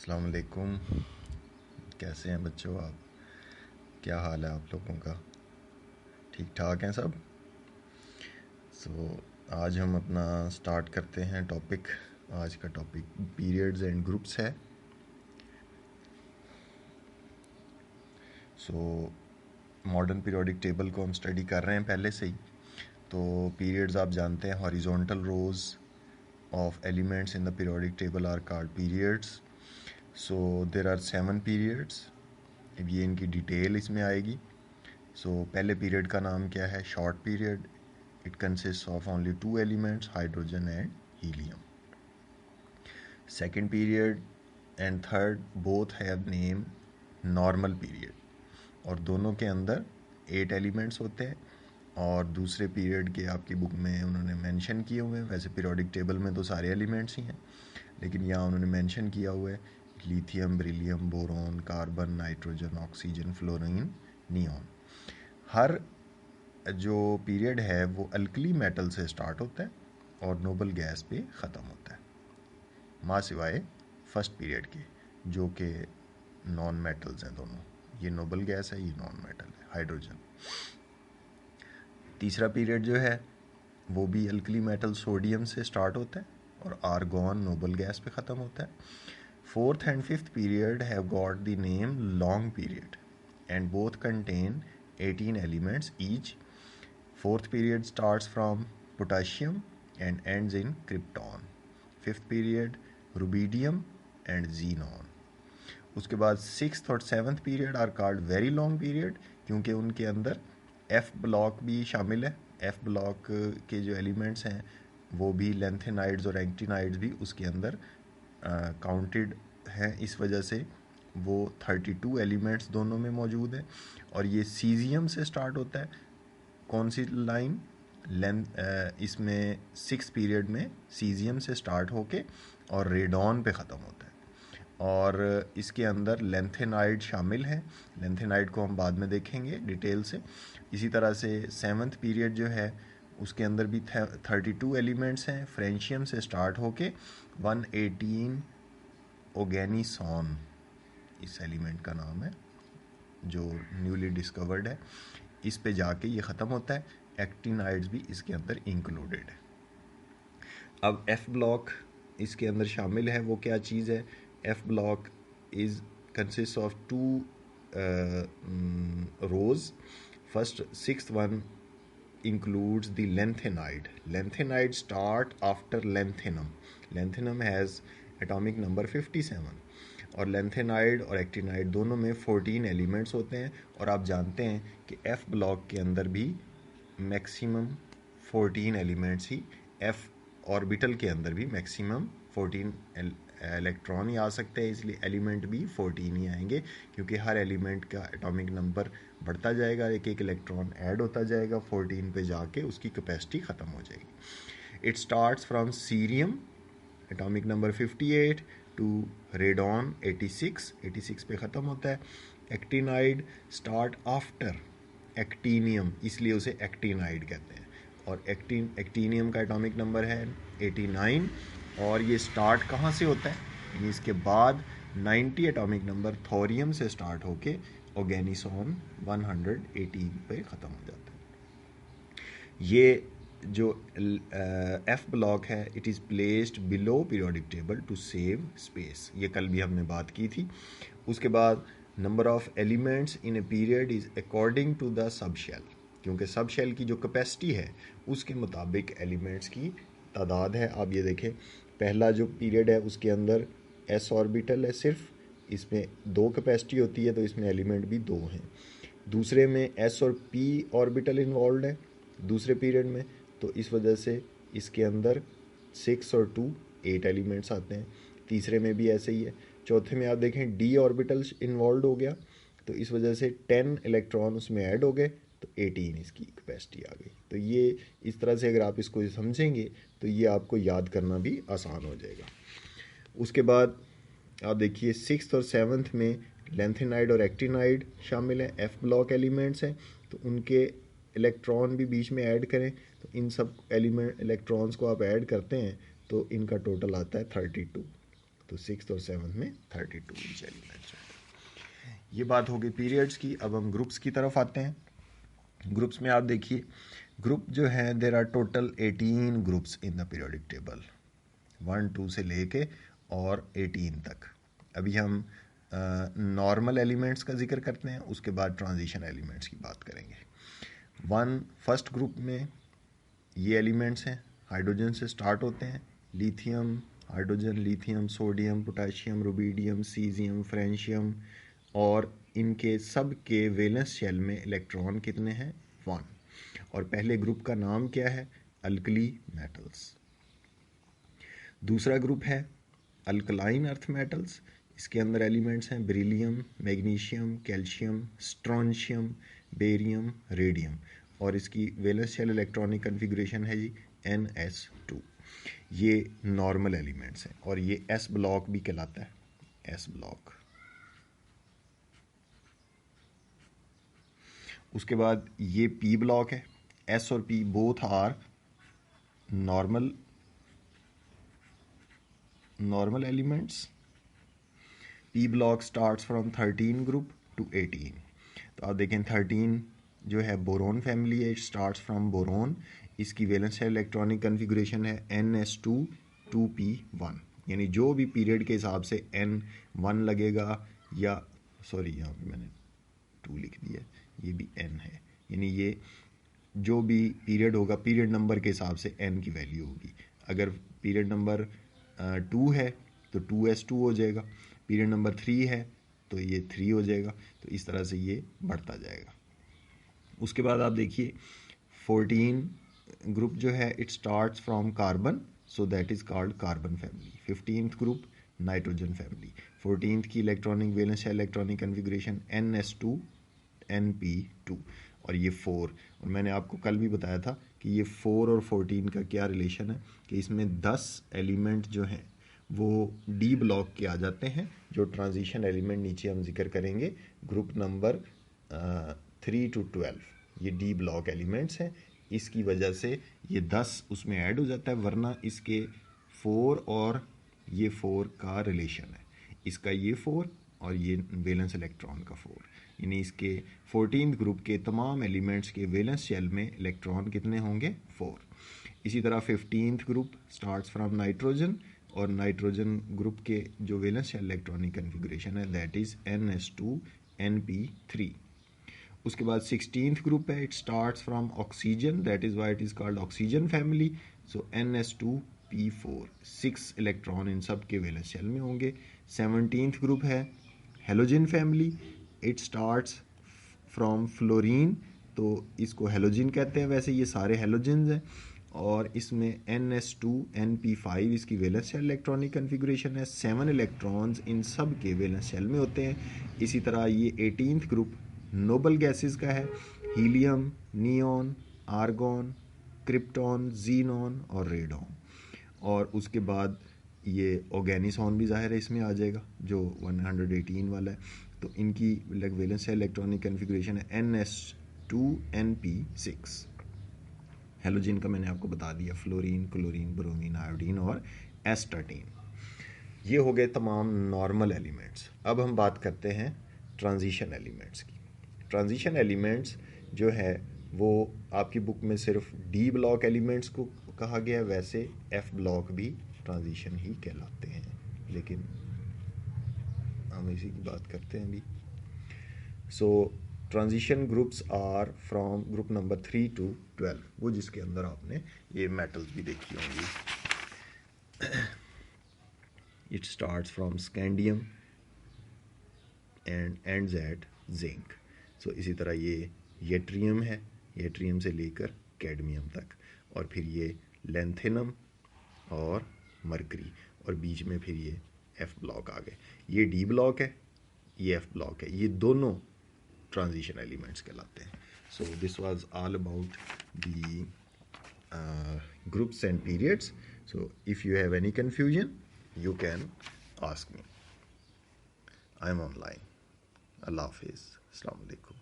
अस्सलाम वालेकुम। कैसे हैं बच्चों आप? क्या हाल है आप लोगों का? ठीक ठाक हैं सब? आज हम अपना स्टार्ट करते हैं टॉपिक। आज का टॉपिक पीरियड्स एंड ग्रुप्स है। मॉडर्न पीरियोडिक टेबल को हम स्टडी कर रहे हैं पहले से ही। तो पीरियड्स आप जानते हैं, horizontal rows of elements in the periodic table are called periods. There are 7 periods. ये इनकी डिटेल इसमें आएगी। पहले पीरियड का नाम क्या है? Short period. It consist of only 2 elements, hydrogen and helium. Second period and third both have name normal period, और दोनों के अंदर 8 एलिमेंट्स होते हैं। और दूसरे पीरियड के आपकी बुक में उन्होंने मेंशन किए हुए हैं। वैसे पीरियोडिक टेबल में तो सारे एलिमेंट्स ही हैं, लेकिन यहाँ उन्होंने मेंशन किया हुआ है lithium, beryllium, boron, carbon, nitrogen, oxygen, fluorine, neon. हर जो पीरियड है वो अल्कली मेटल से स्टार्ट होता है और नोबल गैस पे ख़त्म होता है, माँ सिवाय फर्स्ट पीरियड के, जो कि नॉन मेटल्स हैं दोनों। ये नोबल गैस है, ये नॉन मेटल है, हाइड्रोजन। तीसरा पीरियड जो है वो भी अल्कली मेटल सोडियम से स्टार्ट होता है और आर्गॉन नोबल गैस पे ख़त्म होता है। Fourth and fifth period have got the name long period and both contain 18 elements each. Fourth period starts from potassium and ends in krypton. Fifth period rubidium and xenon. उसके बाद sixth और seventh period are called very long period, क्योंकि उनके अंदर F block भी शामिल है। F block के जो एलिमेंट्स हैं वो भी लेंथेनाइड्स और एक्टिनाइड्स भी उसके अंदर काउंटेड हैं। इस वजह से वो 32 एलिमेंट्स दोनों में मौजूद है। और ये सीजियम से स्टार्ट होता है। कौन सी लाइन? इसमें 6 पीरियड में सीजियम से स्टार्ट होके और रेडॉन पे ख़त्म होता है। और इसके अंदर लेंथेनाइड शामिल है। लेंथेनाइड को हम बाद में देखेंगे डिटेल से। इसी तरह से सेवन्थ पीरियड जो है उसके अंदर भी 32 एलिमेंट्स हैं। फ्रेंशियम से स्टार्ट होके 118 ओगेनिसॉन इस एलिमेंट का नाम है, जो न्यूली डिस्कवर्ड है। इस पे जाके ये ख़त्म होता है। एक्टिनाइड्स भी इसके अंदर इंक्लूडेड है। अब एफ ब्लॉक इसके अंदर शामिल है। वो क्या चीज़ है? F block is consist of 2 rows. First sixth one includes the lanthanide. Lanthanide start after lanthanum. Lanthanum has atomic number 57 और lanthanide और actinide दोनों में 14 एलिमेंट्स होते हैं। और आप जानते हैं कि F ब्लॉक के अंदर भी मैक्सिमम 14 एलिमेंट्स ही, F ऑर्बिटल के अंदर भी मैक्सिमम 14 इलेक्ट्रॉन ही आ सकते हैं, इसलिए एलिमेंट भी 14 ही आएंगे, क्योंकि हर एलिमेंट का एटॉमिक नंबर बढ़ता जाएगा, एक एक इलेक्ट्रॉन ऐड होता जाएगा, 14 पे जाके उसकी कैपेसिटी ख़त्म हो जाएगी। It starts from cerium atomic number 58 to radon 86 पे ख़त्म होता है। एक्टिनाइड स्टार्ट आफ्टर एक्टीनियम, इसलिए उसे एक्टिनाइड कहते हैं। और एक्टीनियम का एटॉमिक नंबर है 89। और ये स्टार्ट कहाँ से होता है? यानी इसके बाद 90 एटॉमिक नंबर थोरियम से स्टार्ट होके ओगेनिसॉन 118 पे ख़त्म हो जाता है। ये जो एफ ब्लॉक है, it is placed below periodic table to save space. ये कल भी हमने बात की थी। उसके बाद number of elements in a period is according to the sub shell, क्योंकि सब शेल की जो कैपेसिटी है उसके मुताबिक एलिमेंट्स की तादाद है। आप ये देखें, पहला जो पीरियड है उसके अंदर एस ऑर्बिटल है सिर्फ, इसमें 2 कैपेसिटी होती है, तो इसमें एलिमेंट भी 2 हैं। दूसरे में एस और पी ऑर्बिटल इन्वॉल्व है दूसरे पीरियड में, तो इस वजह से इसके अंदर 6 और 2 8 एलिमेंट्स आते हैं। तीसरे में भी ऐसे ही है। चौथे में आप देखें डी ऑर्बिटल इन्वॉल्व हो गया, तो इस वजह से 10 इलेक्ट्रॉन उसमें ऐड हो गए, तो 18 इसकी कैपेसिटी आ गई। तो ये इस तरह से अगर आप इसको समझेंगे तो ये आपको याद करना भी आसान हो जाएगा। उसके बाद आप देखिए सिक्स्थ और सेवन्थ में लेंथेनाइड और एक्टिनाइड शामिल हैं, एफ ब्लॉक एलिमेंट्स हैं, तो उनके इलेक्ट्रॉन भी बीच में ऐड करें, तो इन सब एलिमेंट इलेक्ट्रॉन्स को आप ऐड करते हैं तो इनका टोटल आता है 32। तो 6th और 7th में 32 ईच एलिमेंट्स होते हैं। ये बात हो गई पीरियड्स की। अब हम ग्रुप्स की तरफ आते हैं। ग्रुप्स में आप देखिए, ग्रुप जो है there are total 18 groups in the periodic table, 1 2 से लेके और 18 तक। अभी हम नॉर्मल एलिमेंट्स का जिक्र करते हैं, उसके बाद ट्रांजिशन एलिमेंट्स की बात करेंगे। फर्स्ट ग्रुप में ये एलिमेंट्स हैं, हाइड्रोजन से स्टार्ट होते हैं, lithium, hydrogen, lithium, sodium, potassium, rubidium, caesium, francium, और इनके सब के वैलेंस शेल में इलेक्ट्रॉन कितने हैं? 1। और पहले ग्रुप का नाम क्या है? Alkali metals. दूसरा ग्रुप है अल्कलाइन अर्थ मेटल्स। इसके अंदर एलिमेंट्स हैं beryllium, magnesium, calcium, strontium, barium, radium, और इसकी वैलेंस शेल इलेक्ट्रॉनिक कन्फिगरेशन है जी NS2। ये नॉर्मल एलिमेंट्स हैं और ये S ब्लॉक भी कहलाता है, S ब्लॉक। उसके बाद ये P ब्लॉक है। S और P both are normal elements. P block starts from 13 group to 18। तो आप देखें 13 जो है बोरोन फैमिली है, इट स्टार्ट्स फ्रॉम बोरोन। इसकी वैलेंस शेल इलेक्ट्रॉनिक कन्फिगरेशन है NS2 2P1, यानी जो भी पीरियड के हिसाब से N1 लगेगा, या सॉरी यहाँ पे मैंने 2 लिख दिया, ये भी N है, यानी ये जो भी पीरियड होगा पीरियड नंबर के हिसाब से N की वैल्यू होगी। अगर पीरियड नंबर 2 है तो 2S2 हो जाएगा, पीरियड नंबर 3 है तो ये 3 हो जाएगा। तो इस तरह से ये बढ़ता जाएगा। उसके बाद आप देखिए 14 ग्रुप जो है it starts from carbon, so that is called carbon family. 15th group nitrogen family. 14th की इलेक्ट्रॉनिक वैलेंस है इलेक्ट्रॉनिक कन्फिगरेशन NS2 NP2, और ये 4। और मैंने आपको कल भी बताया था कि ये 4 और 14 का क्या रिलेशन है, कि इसमें 10 एलिमेंट जो हैं वो D ब्लॉक के आ जाते हैं, जो ट्रांजिशन एलिमेंट नीचे हम जिक्र करेंगे ग्रुप नंबर 3 to 12, ये D ब्लॉक एलिमेंट्स हैं। इसकी वजह से ये 10 उसमें ऐड हो जाता है, वरना इसके 4 और ये 4 का रिलेशन है, इसका ये 4 और ये वैलेंस इलेक्ट्रॉन का 4, यानी इसके 14th ग्रुप के तमाम एलिमेंट्स के वैलेंस शेल में इलेक्ट्रॉन कितने होंगे? 4। इसी तरह 15th group starts from nitrogen, और नाइट्रोजन ग्रुप के जो वैलेंस शेल इलेक्ट्रॉनिक कन्फिगरेशन है दैट इज़ NS2 NP3। उसके बाद 16th ग्रुप है, it starts from oxygen, that is why it is called oxygen family, so NS2P4। 6 electron in सब के valence shell में होंगे। 17th ग्रुप है halogen family, it starts from fluorine, तो इसको हेलोजन कहते हैं, वैसे ये सारे हेलोजन्स हैं, और इसमें NS2 NP5 इसकी वैलेंस शेल इलेक्ट्रॉनिक कन्फिगरेशन है। 7 इलेक्ट्रॉन्स इन सब के वैलेंस शेल में होते हैं। इसी तरह ये 18th ग्रुप नोबल गैसेस का है, helium, neon, argon, krypton, xenon और रेडॉन। और उसके बाद ये ऑर्गेनिसॉन भी ज़ाहिर है इसमें आ जाएगा, जो 118 वाला है। तो इनकी वैलेंस शेल इलेक्ट्रॉनिक कन्फिगरेशन है NS2 NP6। हेलोजन का मैंने आपको बता दिया, फ्लोरीन, क्लोरीन, ब्रोमीन, आयोडीन और एस्टाटीन। ये हो गए तमाम नॉर्मल एलिमेंट्स। अब हम बात करते हैं ट्रांजिशन एलिमेंट्स की। ट्रांजिशन एलिमेंट्स जो है वो आपकी बुक में सिर्फ D ब्लॉक एलिमेंट्स को कहा गया है, वैसे F ब्लॉक भी ट्रांजिशन ही कहलाते हैं, लेकिन हम इसी की बात करते हैं अभी। So transition groups are from group number 3 to 12, वो जिसके अंदर आपने ये मेटल्स भी देखी होंगी। It starts from scandium and ends at zinc. So इसी तरह ये येट्रियम है, येट्रियम से लेकर कैडमियम तक, और फिर ये लेंथेनम और मरकरी, और बीच में फिर ये F ब्लॉक आ गए। ये D ब्लॉक है, ये F ब्लॉक है, ये दोनों ट्रांजिशन एलिमेंट्स कहलाते हैं। So this was all about the groups and periods. So if you have any confusion you can ask me. I am online. Allah Hafiz. Assalamu alaikum.